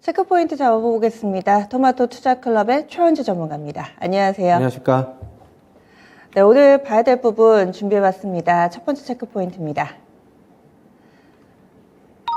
체크포인트 잡아보겠습니다. 토마토 투자클럽의 최원주 전문가입니다. 안녕하세요. 안녕하십니까. 네, 오늘 봐야 될 부분 준비해봤습니다. 첫 번째 체크포인트입니다.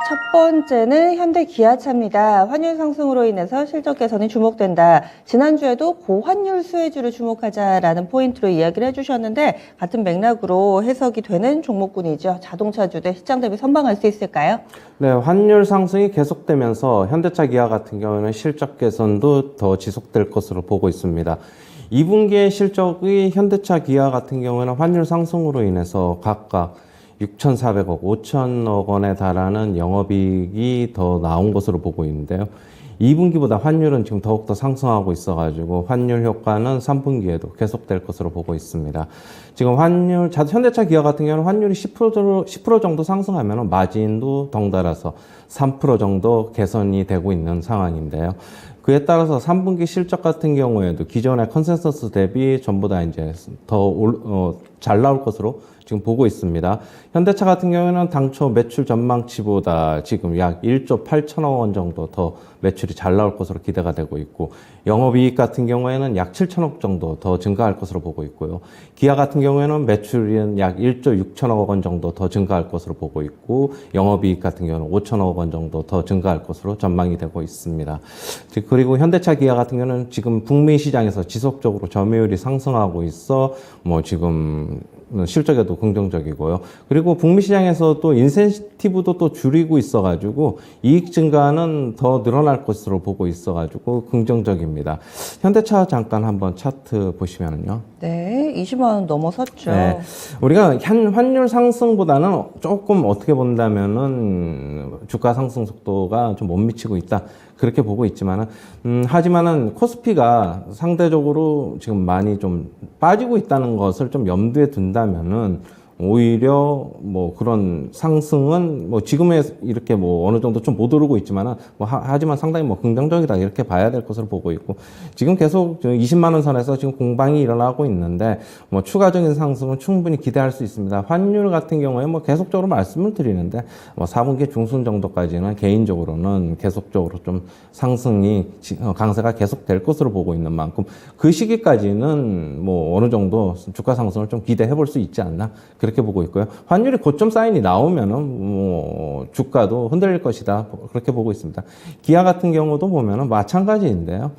첫 번째는 현대기아차입니다. 환율 상승으로 인해서 실적 개선이 주목된다. 지난주에도 고환율 수혜주를 주목하자라는 포인트로 이야기를 해주셨는데 같은 맥락으로 해석이 되는 종목군이죠. 자동차주들 시장 대비 선방할 수 있을까요? 네, 환율 상승이 계속되면서 현대차 기아 같은 경우는 실적 개선도 더 지속될 것으로 보고 있습니다. 2분기의 실적이 현대차 기아 같은 경우는 환율 상승으로 인해서 각각 6,400억, 5천억 원에 달하는 영업이익이 더 나온 것으로 보고 있는데요. 2분기보다 환율은 지금 더욱더 상승하고 있어가지고 환율 효과는 3분기에도 계속될 것으로 보고 있습니다. 지금 환율, 현대차 기아 같은 경우는 환율이 10% 정도 상승하면 마진도 덩달아서 3% 정도 개선이 되고 있는 상황인데요. 그에 따라서 3분기 실적 같은 경우에도 기존의 컨센서스 대비 전부 다 이제 더 잘 나올 것으로 지금 보고 있습니다. 현대차 같은 경우에는 당초 매출 전망치보다 지금 약 1조 8천억 원 정도 더 매출이 잘 나올 것으로 기대가 되고 있고, 영업이익 같은 경우에는 약 7천억 정도 더 증가할 것으로 보고 있고요. 기아 같은 경우에는 매출은 약 1조 6천억 원 정도 더 증가할 것으로 보고 있고, 영업이익 같은 경우는 5천억 원 정도 더 증가할 것으로 전망이 되고 있습니다. 그리고 현대차 기아 같은 경우는 지금 북미 시장에서 지속적으로 점유율이 상승하고 있어 지금 실적에도 긍정적이고요. 그리고 북미 시장에서 또 인센티브도 또 줄이고 있어가지고 이익 증가는 더 늘어날 것으로 보고 있어가지고 긍정적입니다. 현대차 잠깐 한번 차트 보시면은요. 네, 20만 원 넘어섰죠. 네, 우리가 환율 상승보다는 조금 어떻게 본다면은 주가 상승 속도가 좀 못 미치고 있다. 그렇게 보고 있지만은, 하지만은 코스피가 상대적으로 지금 많이 좀 빠지고 있다는 것을 좀 염두에 둔다면은 오히려 뭐 그런 상승은 뭐 지금에 이렇게 뭐 어느 정도 좀 못 오르고 있지만은 하지만 상당히 뭐 긍정적이다 이렇게 봐야 될 것으로 보고 있고, 지금 계속 20만 원 선에서 지금 공방이 일어나고 있는데 뭐 추가적인 상승은 충분히 기대할 수 있습니다. 환율 같은 경우에 뭐 계속적으로 말씀을 드리는데 뭐 4분기 중순 정도까지는 개인적으로는 계속적으로 좀 상승이 강세가 계속될 것으로 보고 있는 만큼 그 시기까지는 뭐 어느 정도 주가 상승을 좀 기대해 볼 수 있지 않나 그렇게 보고 있고요. 환율이 고점 사인이 나오면은 뭐 주가도 흔들릴 것이다 그렇게 보고 있습니다. 기아 같은 경우도 보면은 마찬가지인데요.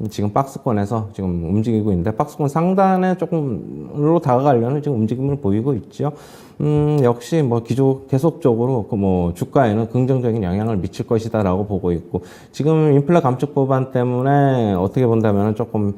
지금 박스권에서 지금 움직이고 있는데 박스권 상단에 조금으로 다가가려는 지금 움직임을 보이고 있죠. 역시 뭐 계속적으로 뭐 주가에는 긍정적인 영향을 미칠 것이다라고 보고 있고, 지금 인플레 감축 법안 때문에 어떻게 본다면 조금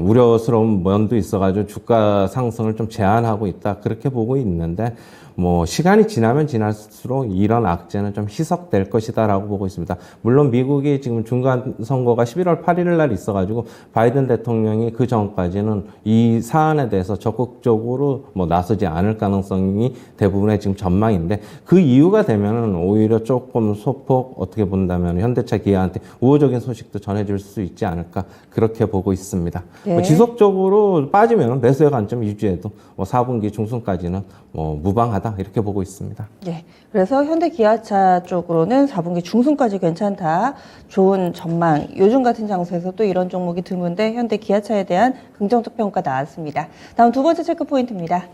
우려스러운 면도 있어가지고 주가 상승을 좀 제한하고 있다 그렇게 보고 있는데, 뭐 시간이 지나면 지날수록 이런 악재는 좀 희석될 것이다라고 보고 있습니다. 물론 미국이 지금 중간 선거가 11월 8일 날 있어가지고 바이든 대통령이 그 전까지는 이 사안에 대해서 적극적으로 뭐 나서지 않을 가능성이 대부분의 지금 전망인데, 그 이유가 되면은 오히려 조금 소폭 어떻게 본다면 현대차 기아한테 우호적인 소식도 전해줄 수 있지 않을까 그렇게 보고 있습니다. 네. 뭐 지속적으로 빠지면 매수의 관점 유지해도 뭐 4분기 중순까지는 뭐 무방하다 이렇게 보고 있습니다. 예, 그래서 현대기아차 쪽으로는 4분기 중순까지 괜찮다. 좋은 전망. 요즘 같은 장소에서 또 이런 종목이 드문데 현대기아차에 대한 긍정적 평가 나왔습니다. 다음 두 번째 체크 포인트입니다.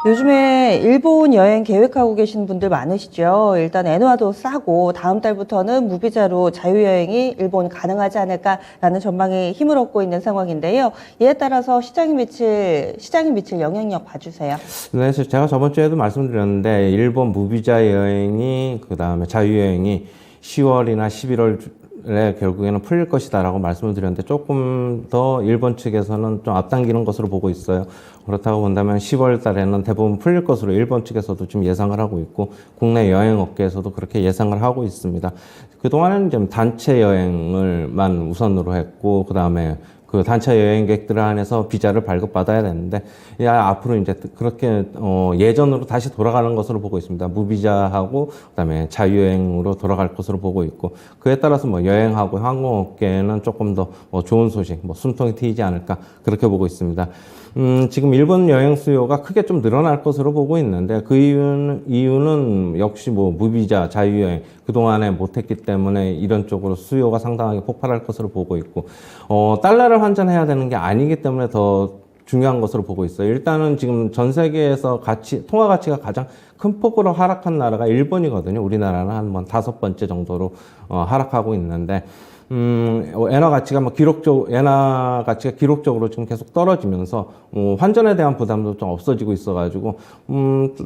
요즘에 일본 여행 계획하고 계신 분들 많으시죠? 일단 엔화도 싸고 다음 달부터는 무비자로 자유여행이 일본 가능하지 않을까라는 전망에 힘을 얻고 있는 상황인데요. 이에 따라서 시장이 미칠 영향력 봐주세요. 네, 제가 저번 주에도 말씀드렸는데 일본 무비자 여행이 그 다음에 자유여행이 10월이나 11월에 결국에는 풀릴 것이다라고 말씀을 드렸는데, 조금 더 일본 측에서는 좀 앞당기는 것으로 보고 있어요. 그렇다고 본다면 10월 달에는 대부분 풀릴 것으로 일본 측에서도 좀 예상을 하고 있고, 국내 여행업계에서도 그렇게 예상을 하고 있습니다. 그동안은 좀 단체 여행을만 우선으로 했고, 그 다음에 그 단체 여행객들 안에서 비자를 발급받아야 되는데, 앞으로 이제 그렇게 예전으로 다시 돌아가는 것으로 보고 있습니다. 무비자하고 그다음에 자유여행으로 돌아갈 것으로 보고 있고, 그에 따라서 뭐 여행하고 항공업계는 조금 더 뭐 좋은 소식, 뭐 숨통이 트이지 않을까 그렇게 보고 있습니다. 지금 일본 여행 수요가 크게 좀 늘어날 것으로 보고 있는데 그 이유는 역시 뭐 무비자 자유여행 그동안에 못했기 때문에 이런 쪽으로 수요가 상당하게 폭발할 것으로 보고 있고 달러를 환전해야 되는 게 아니기 때문에 더 중요한 것으로 보고 있어요. 일단은 지금 전 세계에서 통화 가치가 가장 큰 폭으로 하락한 나라가 일본이거든요. 우리나라는 한 5번째 정도로 하락하고 있는데 엔화 가치가 기록적으로 지금 계속 떨어지면서 환전에 대한 부담도 좀 없어지고 있어가지고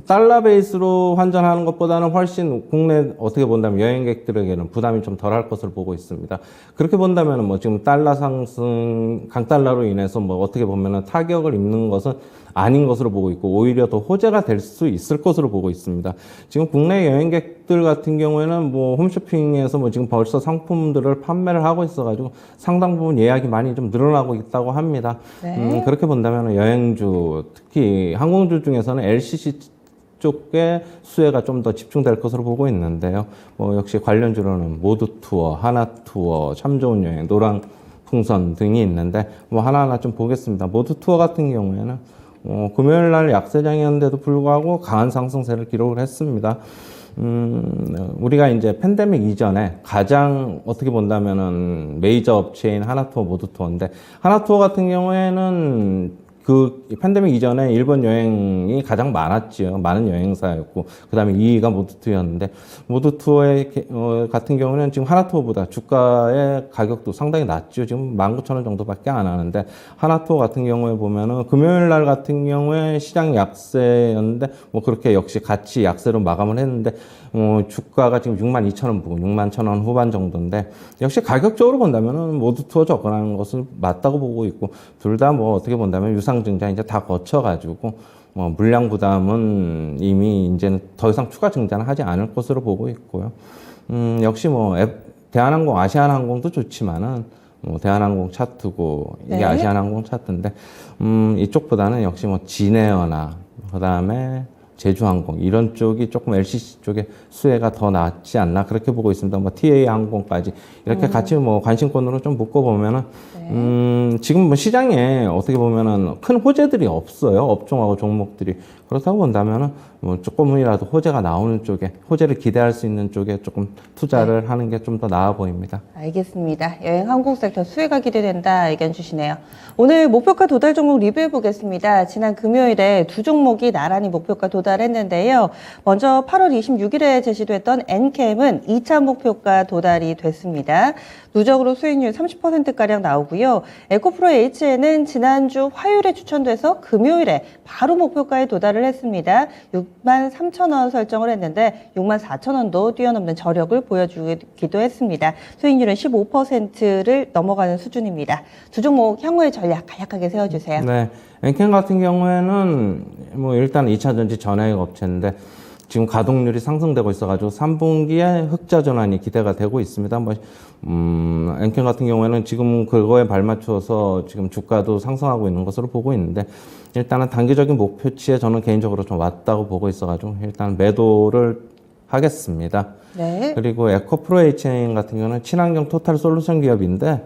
달러 베이스로 환전하는 것보다는 훨씬 국내 어떻게 본다면 여행객들에게는 부담이 좀 덜할 것으로 보고 있습니다. 그렇게 본다면 뭐 지금 달러 상승 강달러로 인해서 뭐 어떻게 보면은 타격을 입는 것은 아닌 것으로 보고 있고 오히려 더 호재가 될 수 있을 것으로 보고 있습니다. 지금 국내 여행객들 같은 경우에는 뭐 홈쇼핑에서 뭐 지금 벌써 상품들을 판매를 하고 있어가지고 상당 부분 예약이 많이 좀 늘어나고 있다고 합니다. 네. 그렇게 본다면 여행주 특히 항공주 중에서는 LCC 쪽에 수혜가 좀 더 집중될 것으로 보고 있는데요. 뭐 역시 관련주로는 모두투어, 하나투어, 참 좋은 여행, 노랑풍선 등이 있는데 뭐 하나하나 좀 보겠습니다. 모두투어 같은 경우에는 금요일 날 약세장이었는데도 불구하고 강한 상승세를 기록을 했습니다. 우리가 이제 팬데믹 이전에 가장 어떻게 본다면은 메이저 업체인 하나투어, 모두투어인데 하나투어 같은 경우에는 그 팬데믹 이전에 일본 여행이 가장 많았죠. 많은 여행사였고 그다음에 2위가 모두투어였는데 모두투어의 같은 경우는 지금 하나투어보다 주가의 가격도 상당히 낮죠. 지금 19,000원 정도밖에 안 하는데 하나투어 같은 경우에 보면은 금요일 날 같은 경우에 시장 약세였는데 뭐 그렇게 역시 같이 약세로 마감을 했는데 주가가 지금 62,000원 부근 61,000원 후반 정도인데 역시 가격적으로 본다면은 모두투어 접근하는 것을 맞다고 보고 있고 둘 다 뭐 어떻게 본다면 유상증자 이제 다 거쳐가지고 물량 부담은 이미 이제는 더 이상 추가 증자는 하지 않을 것으로 보고 있고요. 역시 뭐 대한항공, 아시아나항공도 좋지만은 대한항공 차트고 이게 네. 아시아나항공 차트인데 이쪽보다는 역시 뭐 진에어나 그다음에 제주항공 이런 쪽이 조금 LCC 쪽에 수혜가 더 낫지 않나 그렇게 보고 있습니다. 뭐 TA 항공까지 이렇게 같이 뭐 관심권으로 좀 묶어 보면은 지금 뭐 시장에 어떻게 보면은 큰 호재들이 없어요. 업종하고 종목들이 그렇다고 본다면은 뭐 조금이라도 호재가 나오는 쪽에 호재를 기대할 수 있는 쪽에 조금 투자를 하는 게 좀 더 나아 보입니다. 알겠습니다. 여행 항공 섹터 수혜가 기대된다 의견 주시네요. 오늘 목표가 도달 종목 리뷰해 보겠습니다. 지난 금요일에 두 종목이 나란히 목표가 도달했는데요. 먼저 8월 26일에 제시됐던 엔캠은 2차 목표가 도달이 됐습니다. 누적으로 수익률 30%가량 나오고요. 에코프로 H는 지난주 화요일에 추천돼서 금요일에 바로 목표가에 도달을 했습니다. 63,000원 설정을 했는데 64,000원도 뛰어넘는 저력을 보여주기도 했습니다. 수익률은 15%를 넘어가는 수준입니다. 두 종목 향후의 전략 간략하게 세워주세요. 네. 엔캠 같은 경우에는 뭐 일단 2차 전지 전해액 업체인데 지금 가동률이 상승되고 있어가지고 3분기에 흑자 전환이 기대가 되고 있습니다. 뭐, 엔캠 같은 경우에는 지금 그거에 발맞춰서 지금 주가도 상승하고 있는 것으로 보고 있는데 일단은 단기적인 목표치에 저는 개인적으로 좀 왔다고 보고 있어가지고 일단 매도를 하겠습니다. 네. 그리고 에코프로 Hchain 같은 경우는 친환경 토탈 솔루션 기업인데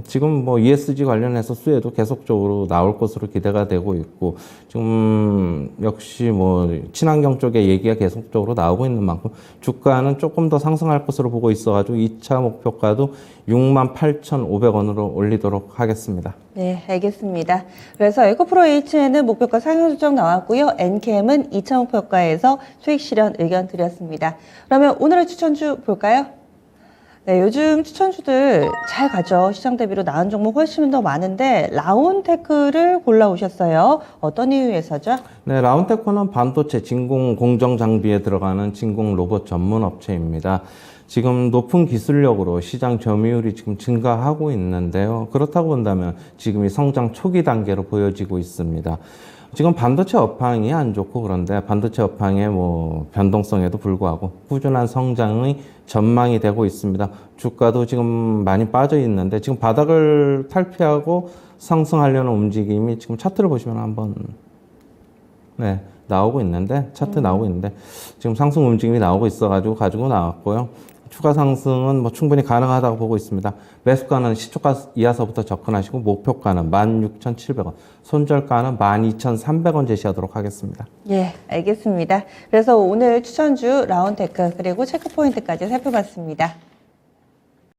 지금 뭐 ESG 관련해서 수혜도 계속적으로 나올 것으로 기대가 되고 있고 지금 역시 뭐 친환경 쪽에 얘기가 계속적으로 나오고 있는 만큼 주가는 조금 더 상승할 것으로 보고 있어가지고 2차 목표가도 68,500원으로 올리도록 하겠습니다. 네, 알겠습니다. 그래서 에코프로 H는 목표가 상향 조정 나왔고요. 엔캠은 2차 목표가에서 수익 실현 의견 드렸습니다. 그러면 오늘의 추천주 볼까요? 네, 요즘 추천주들 잘 가죠. 시장 대비로 나은 종목 훨씬 더 많은데 라온테크를 골라오셨어요. 어떤 이유에서죠? 네, 라운테크는 반도체 진공 공정 장비에 들어가는 진공 로봇 전문 업체입니다. 지금 높은 기술력으로 시장 점유율이 지금 증가하고 있는데요. 그렇다고 본다면 지금 이 성장 초기 단계로 보여지고 있습니다. 지금 반도체 업황이 안 좋고 그런데 반도체 업황의 뭐 변동성에도 불구하고 꾸준한 성장의 전망이 되고 있습니다. 주가도 지금 많이 빠져 있는데 지금 바닥을 탈피하고 상승하려는 움직임이 지금 차트를 보시면 한번 나오고 있는데 차트 나오고 있는데 지금 상승 움직임이 나오고 있어가지고 가지고 나왔고요. 추가 상승은 뭐 충분히 가능하다고 보고 있습니다. 매수가는 시초가 이하서부터 접근하시고 목표가는 16,700원, 손절가는 12,300원 제시하도록 하겠습니다. 예, 알겠습니다. 그래서 오늘 추천주 라운테크 그리고 체크포인트까지 살펴봤습니다.